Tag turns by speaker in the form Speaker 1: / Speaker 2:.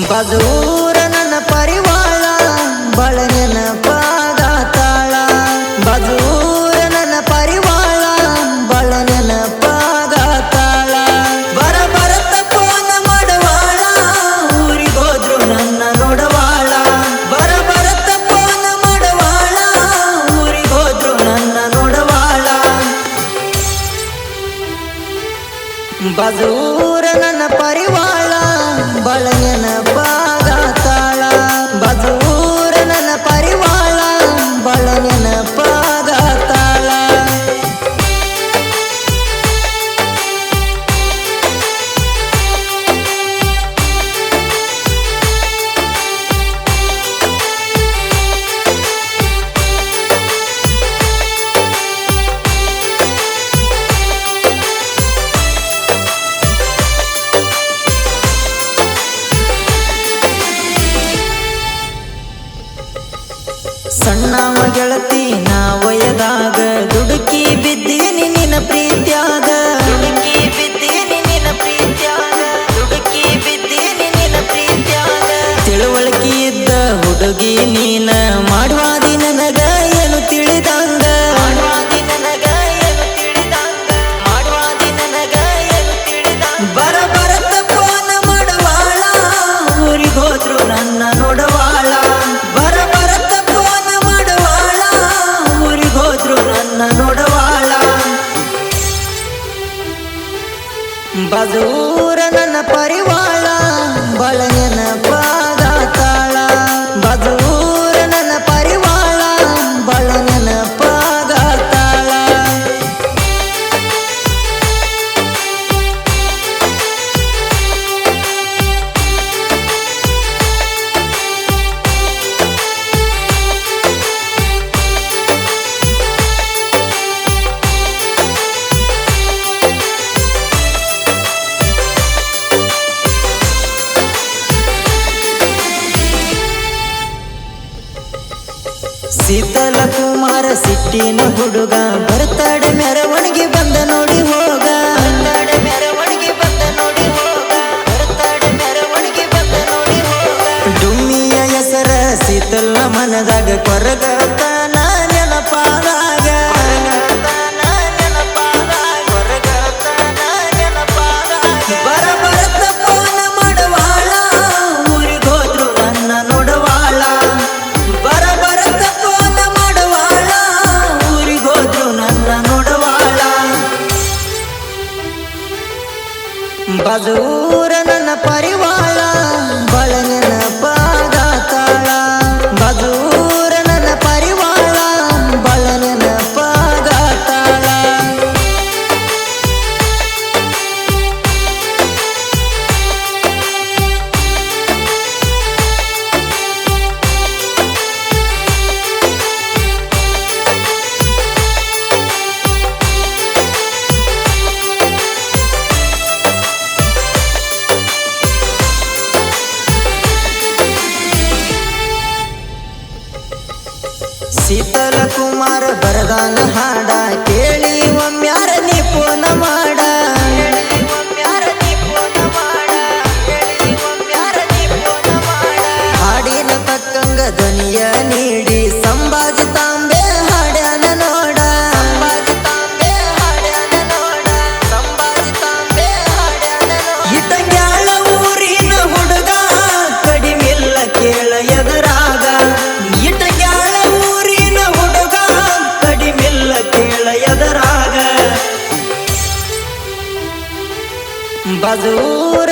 Speaker 1: ಬಜೂರ ನನ್ನ ಪರಿವಾಳ ಬಳ ನೆನಪಾಗತಾಳ ಬಜೂರ ನನ್ನ ಪರಿವಾಳ ಬಳ ನೆನಪಾಗತಾಳ ಬರಬರತ ಫೋನ್ ಮಾಡವಾಳ ಊರಿಗೋದ್ರು ನನ್ನ ನೋಡವಾಳ ಬರಬರತ ಫೋನ್ ಮಾಡವಾಳ ಊರಿಗೋದ್ರು ನನ್ನ ನೋಡವಾಳ ಬಜೂರ ನನ್ನ ಪರಿವಾಳ ಬಳ ನೆನಪಾಗತಾಳ ಬಜೂರ ನನ್ನ ಪರಿವಾಳ ಬಳ ನೆನಪಾಗತಾಳ ಸಣ್ಣವ ಗೆಳತಿ ನಾ ವಯದಾಗ ದುಡುಕಿ ಬಿದ್ದೀನಿ ನಿನ್ನ ಪ್ರೀತ್ಯಾಗ ದುಡುಕಿ ಬಿದ್ದೀನಿ ನಿನ್ನ ಪ್ರೀತ್ಯಾಗ ದುಡುಕಿ ಬಿದ್ದೀನಿ ನಿನ್ನ ಪ್ರೀತ್ಯಾಗ ತಿಳುವಳಿಕೆ ಇದ್ದ ಹುಡುಗಿ ನೀನ ಮಾಡುವಾದಿ ನನಗ ಏನು ತಿಳಿದಂಗ ಮಾಡುವಾದಿ ನನಗ ಏನು ತಿಳಿದಂಗ ಮಾಡುವಾದಿ ನನಗ ಏನು ತಿಳಿದಂಗ ಬರಬರತ ಫೋನ್ ಮಾಡವಾಳ ಊರಿಗೋದ್ರು ನನ್ನ ನೋಡವಾಳ ಬರಬರತ ಫೋನ್ ಮಾಡವಾಳ ಊರಿಗೋದ್ರು ನನ್ನ ನೋಡವಾಳ ಬಜೂರ ನನ್ನ ಪರಿವಾಳ ಬಳ ನೆನಪಾಗತಾಳ ಬಜೂರ ನನ್ನ ಪರಿವಾಳ ಬಳ ನೆನಪಾಗತಾಳ ಶೀತಲ ಕುಮಾರ ಸಿಟ್ಟಿನ ಹುಡುಗ ಬರ್ತಡೆ ಮೆರವಣಿಗೆ ಬಂದ ನೋಡಿ ಹೋಗ ಬರ್ತಡೆ ಮೆರವಣಿಗೆ ಬಂದ ನೋಡಿ ಹೋಗ ಬರ್ತಡೆ ಮೆರವಣಿಗೆ ಬಂದ ನೋಡಿ ಹೋಗ ಡುಮ್ಮಿಯ ಹೆಸರ ಶೀತಲ ಮನದಾಗ ಕೊರಗತನ ನೆನಪಾದಾಗ ಬರಬರತ ಫೋನ್ ಮಾಡವಾಳ ಊರಿಗೋದ್ರು ನನ್ನ ನೋಡವಾಳ ಬರಬರತ ಫೋನ್ ಮಾಡವಾಳ ಊರಿಗೋದ್ರು ನನ್ನ ನೋಡವಾಳ ಬಜೂರ ನನ್ನ ಪರಿವಾಳ ಬಳ ನೆನಪಾಗತಾಳ ಬಜೂರ ನನ್ನ ಪರಿವಾಳ ಬಳ ನೆನಪಾಗತಾಳ ಶೀತಲ ಕುಮಾರ ಬರದಾನ ಹಾಡ ಕೇಳಿ ಒಮ್ಮ್ಯಾರ ನೀ ಫೋನ ಮಾಡ ಹಾಡಿನ ತಕ್ಕಂಗ ಧ್ವನಿಯ ನೀಡಿ ಸಂಭಾಜಿ ತಾಂಬೆ ಹಾಡ್ಯಾನ ನೋಡ ಸಂಭಾಜಿ ತಾಂಬೆ ಹಾಡ್ಯಾನ ನೋಡ ಸಂಭಾಜಿ ತಾಂಬೆ ಹಾಡ್ಯಾನ ನೋಡ ಇಟಂಗ್ಯಾಳ ಊರಿನ ಹುಡುಗ ಕಡಿಮಿಲ್ಲ ಕೇಳ ಎದರಾಗ ಇಟಂಗ್ಯಾಳ ಊರಿನ ಹುಡುಗ ಕಡಿಮಿಲ್ಲ ಕೇಳ ಎದರಾಗ ಬಜೂರ